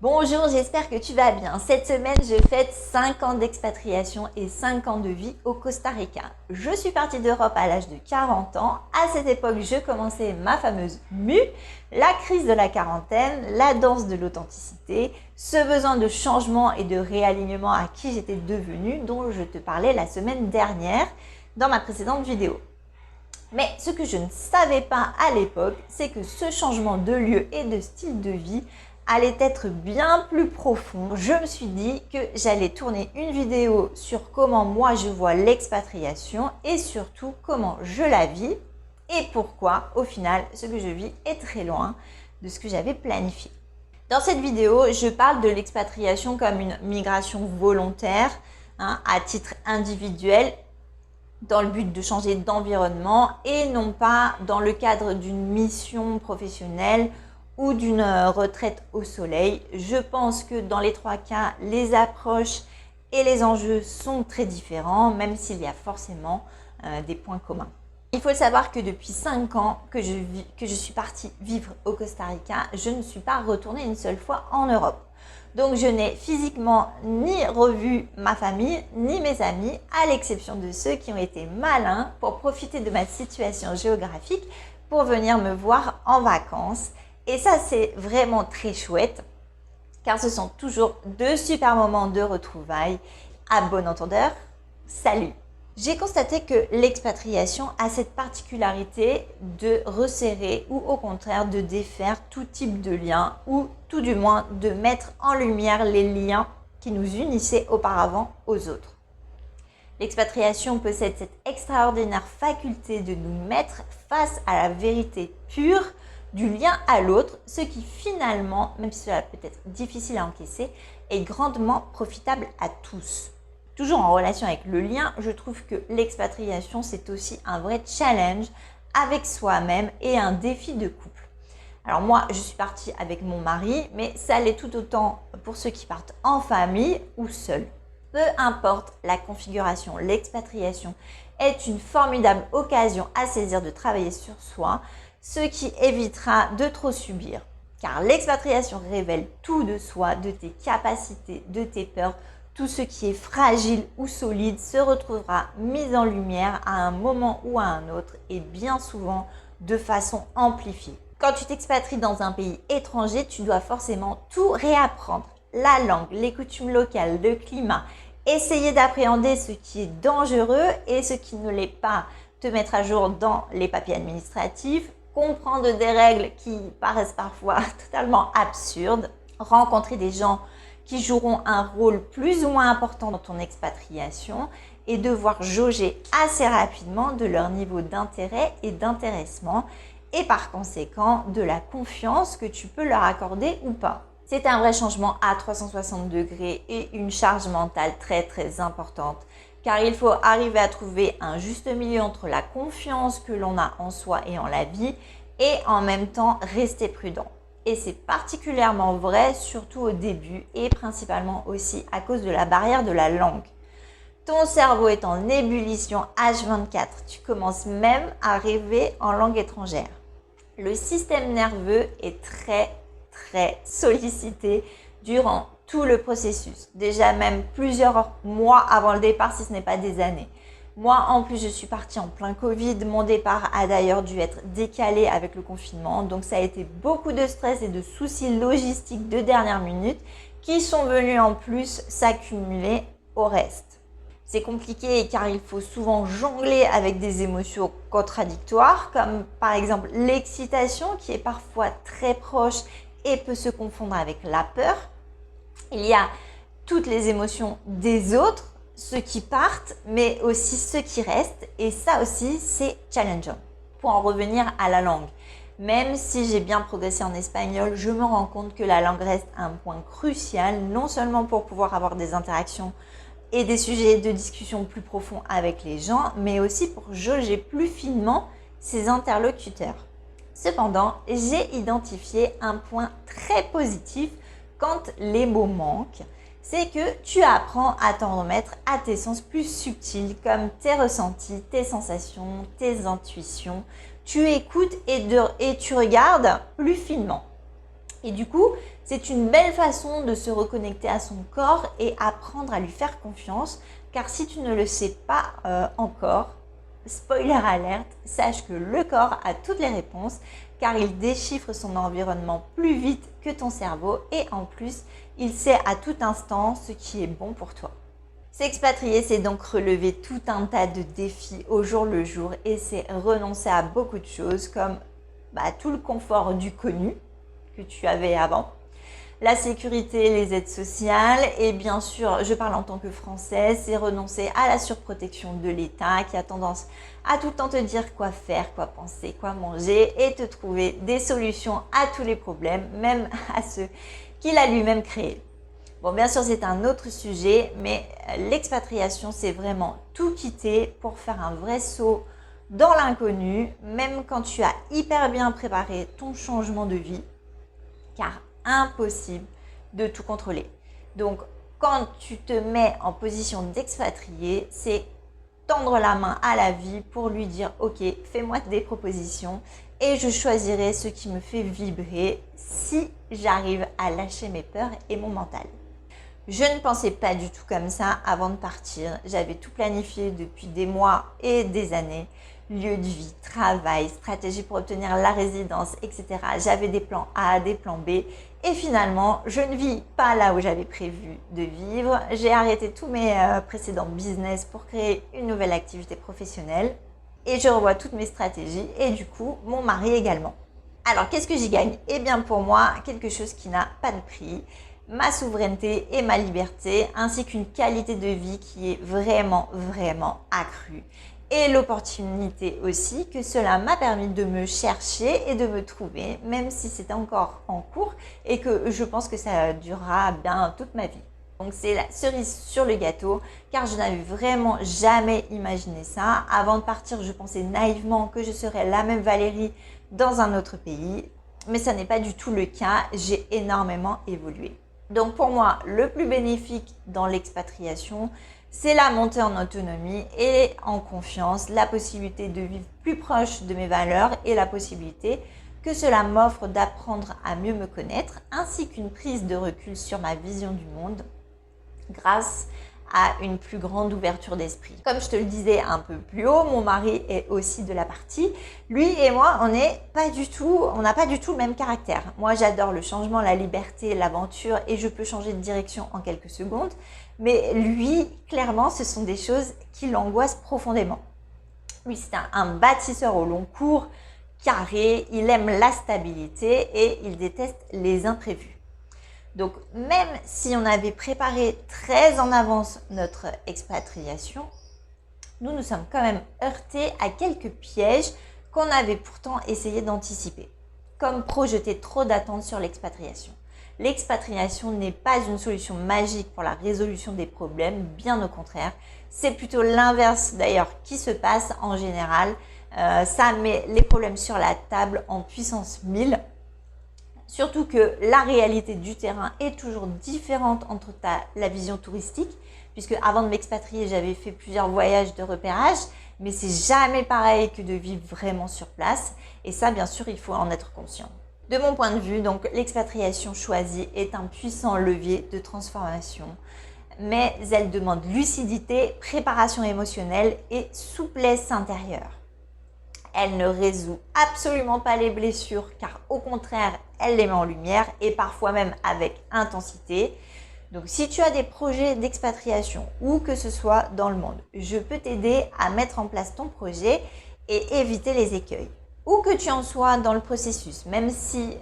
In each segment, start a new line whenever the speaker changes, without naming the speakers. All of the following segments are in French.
Bonjour, j'espère que tu vas bien. Cette semaine, je fête 5 ans d'expatriation et 5 ans de vie au Costa Rica. Je suis partie d'Europe à l'âge de 40 ans. À cette époque, je commençais ma fameuse mue, la crise de la quarantaine, la danse de l'authenticité, ce besoin de changement et de réalignement à qui j'étais devenue, dont je te parlais la semaine dernière dans ma précédente vidéo. Mais ce que je ne savais pas à l'époque, c'est que ce changement de lieu et de style de vie allait être bien plus profond. Je me suis dit que j'allais tourner une vidéo sur comment moi je vois l'expatriation et surtout comment je la vis et pourquoi au final ce que je vis est très loin de ce que j'avais planifié. Dans cette vidéo, je parle de l'expatriation comme une migration volontaire à titre individuel dans le but de changer d'environnement et non pas dans le cadre d'une mission professionnelle ou d'une retraite au soleil. Je pense que dans les trois cas, les approches et les enjeux sont très différents, même s'il y a forcément des points communs. Il faut le savoir que depuis 5 ans que je suis partie vivre au Costa Rica, je ne suis pas retournée une seule fois en Europe. Donc je n'ai physiquement ni revu ma famille ni mes amis, à l'exception de ceux qui ont été malins pour profiter de ma situation géographique pour venir me voir en vacances. Et ça, c'est vraiment très chouette, car ce sont toujours de super moments de retrouvailles. À bon entendeur, salut! J'ai constaté que l'expatriation a cette particularité de resserrer ou au contraire de défaire tout type de lien ou tout du moins de mettre en lumière les liens qui nous unissaient auparavant aux autres. L'expatriation possède cette extraordinaire faculté de nous mettre face à la vérité pure du lien à l'autre, ce qui finalement, même si cela peut être difficile à encaisser, est grandement profitable à tous. Toujours en relation avec le lien, je trouve que l'expatriation, c'est aussi un vrai challenge avec soi-même et un défi de couple. Alors moi, je suis partie avec mon mari, mais ça l'est tout autant pour ceux qui partent en famille ou seuls. Peu importe la configuration, l'expatriation est une formidable occasion à saisir de travailler sur soi, ce qui évitera de trop subir. Car l'expatriation révèle tout de soi, de tes capacités, de tes peurs. Tout ce qui est fragile ou solide se retrouvera mis en lumière à un moment ou à un autre et bien souvent de façon amplifiée. Quand tu t'expatries dans un pays étranger, tu dois forcément tout réapprendre. La langue, les coutumes locales, le climat. Essayer d'appréhender ce qui est dangereux et ce qui ne l'est pas. Te mettre à jour dans les papiers administratifs. Comprendre des règles qui paraissent parfois totalement absurdes. Rencontrer des gens qui joueront un rôle plus ou moins important dans ton expatriation et devoir jauger assez rapidement de leur niveau d'intérêt et d'intéressement et par conséquent de la confiance que tu peux leur accorder ou pas. C'est un vrai changement à 360 degrés et une charge mentale très importante car il faut arriver à trouver un juste milieu entre la confiance que l'on a en soi et en la vie et en même temps rester prudent. Et c'est particulièrement vrai, surtout au début et principalement aussi à cause de la barrière de la langue. Ton cerveau est en ébullition H24, tu commences même à rêver en langue étrangère. Le système nerveux est très sollicité durant tout le processus, déjà même plusieurs mois avant le départ si ce n'est pas des années. Moi, en plus, je suis partie en plein Covid. Mon départ a d'ailleurs dû être décalé avec le confinement. Donc, ça a été beaucoup de stress et de soucis logistiques de dernière minute qui sont venus en plus s'accumuler au reste. C'est compliqué car il faut souvent jongler avec des émotions contradictoires comme par exemple l'excitation qui est parfois très proche et peut se confondre avec la peur. Il y a toutes les émotions des autres, ceux qui partent, mais aussi ceux qui restent. Et ça aussi, c'est challengeant. Pour en revenir à la langue, même si j'ai bien progressé en espagnol, je me rends compte que la langue reste un point crucial, non seulement pour pouvoir avoir des interactions et des sujets de discussion plus profonds avec les gens, mais aussi pour jauger plus finement ses interlocuteurs. Cependant, j'ai identifié un point très positif quand les mots manquent, c'est que tu apprends à t'en remettre à tes sens plus subtils comme tes ressentis, tes sensations, tes intuitions. Tu écoutes et tu regardes plus finement. Et du coup, c'est une belle façon de se reconnecter à son corps et apprendre à lui faire confiance. Car si tu ne le sais pas encore, spoiler alerte, sache que le corps a toutes les réponses car il déchiffre son environnement plus vite que ton cerveau et en plus, il sait à tout instant ce qui est bon pour toi. S'expatrier, c'est donc relever tout un tas de défis au jour le jour et c'est renoncer à beaucoup de choses comme tout le confort du connu que tu avais avant, la sécurité, les aides sociales et bien sûr, je parle en tant que Française, c'est renoncer à la surprotection de l'État qui a tendance à tout le temps te dire quoi faire, quoi penser, quoi manger et te trouver des solutions à tous les problèmes, même à ceux qu'il a lui-même créés. Bon, bien sûr, c'est un autre sujet, mais l'expatriation, c'est vraiment tout quitter pour faire un vrai saut dans l'inconnu, même quand tu as hyper bien préparé ton changement de vie, car impossible de tout contrôler. Donc, quand tu te mets en position d'expatrié, c'est tendre la main à la vie pour lui dire « Ok, fais-moi des propositions et je choisirai ce qui me fait vibrer si j'arrive à lâcher mes peurs et mon mental. » Je ne pensais pas du tout comme ça avant de partir. J'avais tout planifié depuis des mois et des années. Lieu de vie, travail, stratégie pour obtenir la résidence, etc. J'avais des plans A, des plans B. Et finalement, je ne vis pas là où j'avais prévu de vivre. J'ai arrêté tous mes précédents business pour créer une nouvelle activité professionnelle. Et je revois toutes mes stratégies et du coup, mon mari également. Alors, qu'est-ce que j'y gagne? Eh bien, pour moi, quelque chose qui n'a pas de prix. Ma souveraineté et ma liberté, ainsi qu'une qualité de vie qui est vraiment, vraiment accrue. Et l'opportunité aussi que cela m'a permis de me chercher et de me trouver, même si c'est encore en cours et que je pense que ça durera bien toute ma vie. Donc c'est la cerise sur le gâteau, car je n'avais vraiment jamais imaginé ça. Avant de partir, je pensais naïvement que je serais la même Valérie dans un autre pays, mais ça n'est pas du tout le cas. J'ai énormément évolué. Donc pour moi, le plus bénéfique dans l'expatriation, c'est la montée en autonomie et en confiance, la possibilité de vivre plus proche de mes valeurs et la possibilité que cela m'offre d'apprendre à mieux me connaître, ainsi qu'une prise de recul sur ma vision du monde grâce à une plus grande ouverture d'esprit. Comme je te le disais un peu plus haut, mon mari est aussi de la partie. Lui et moi, on n'a pas du tout le même caractère. Moi, j'adore le changement, la liberté, l'aventure et je peux changer de direction en quelques secondes. Mais lui, clairement, ce sont des choses qui l'angoissent profondément. Lui, c'est un bâtisseur au long cours, carré, il aime la stabilité et il déteste les imprévus. Donc, même si on avait préparé très en avance notre expatriation, nous nous sommes quand même heurtés à quelques pièges qu'on avait pourtant essayé d'anticiper, comme projeter trop d'attentes sur l'expatriation. L'expatriation n'est pas une solution magique pour la résolution des problèmes, bien au contraire. C'est plutôt l'inverse d'ailleurs qui se passe en général. Ça met les problèmes sur la table en puissance 1000. Surtout que la réalité du terrain est toujours différente entre la vision touristique, puisque avant de m'expatrier, j'avais fait plusieurs voyages de repérage, mais c'est jamais pareil que de vivre vraiment sur place. Et ça, bien sûr, il faut en être conscient. De mon point de vue, donc, l'expatriation choisie est un puissant levier de transformation, mais elle demande lucidité, préparation émotionnelle et souplesse intérieure. Elle ne résout absolument pas les blessures car au contraire, elle les met en lumière et parfois même avec intensité. Donc si tu as des projets d'expatriation ou que ce soit dans le monde, je peux t'aider à mettre en place ton projet et éviter les écueils. Où que tu en sois dans le processus, même si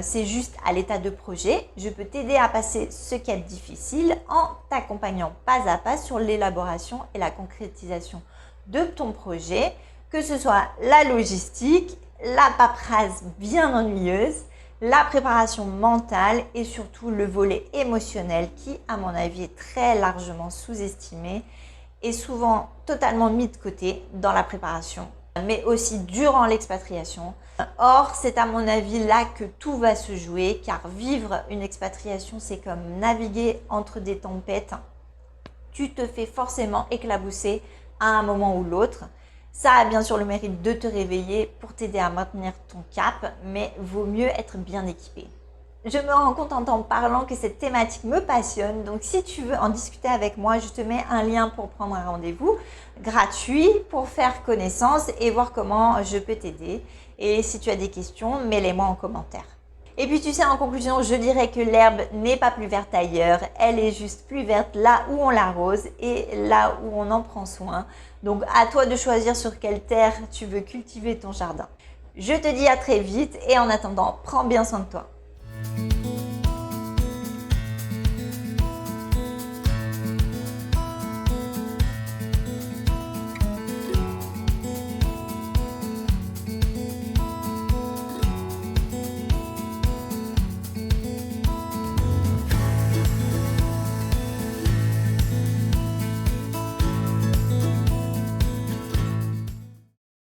c'est juste à l'état de projet, je peux t'aider à passer ce cap difficile en t'accompagnant pas à pas sur l'élaboration et la concrétisation de ton projet, que ce soit la logistique, la paperasse bien ennuyeuse, la préparation mentale et surtout le volet émotionnel qui, à mon avis, est très largement sous-estimé et souvent totalement mis de côté dans la préparation, mais aussi durant l'expatriation. Or, c'est à mon avis là que tout va se jouer car vivre une expatriation, c'est comme naviguer entre des tempêtes. Tu te fais forcément éclabousser à un moment ou l'autre. Ça a bien sûr le mérite de te réveiller pour t'aider à maintenir ton cap, mais vaut mieux être bien équipé. Je me rends compte en t'en parlant que cette thématique me passionne. Donc si tu veux en discuter avec moi, je te mets un lien pour prendre un rendez-vous gratuit pour faire connaissance et voir comment je peux t'aider. Et si tu as des questions, mets-les-moi en commentaire. Et puis tu sais, en conclusion, je dirais que l'herbe n'est pas plus verte ailleurs, elle est juste plus verte là où on l'arrose et là où on en prend soin. Donc à toi de choisir sur quelle terre tu veux cultiver ton jardin. Je te dis à très vite et en attendant, prends bien soin de toi.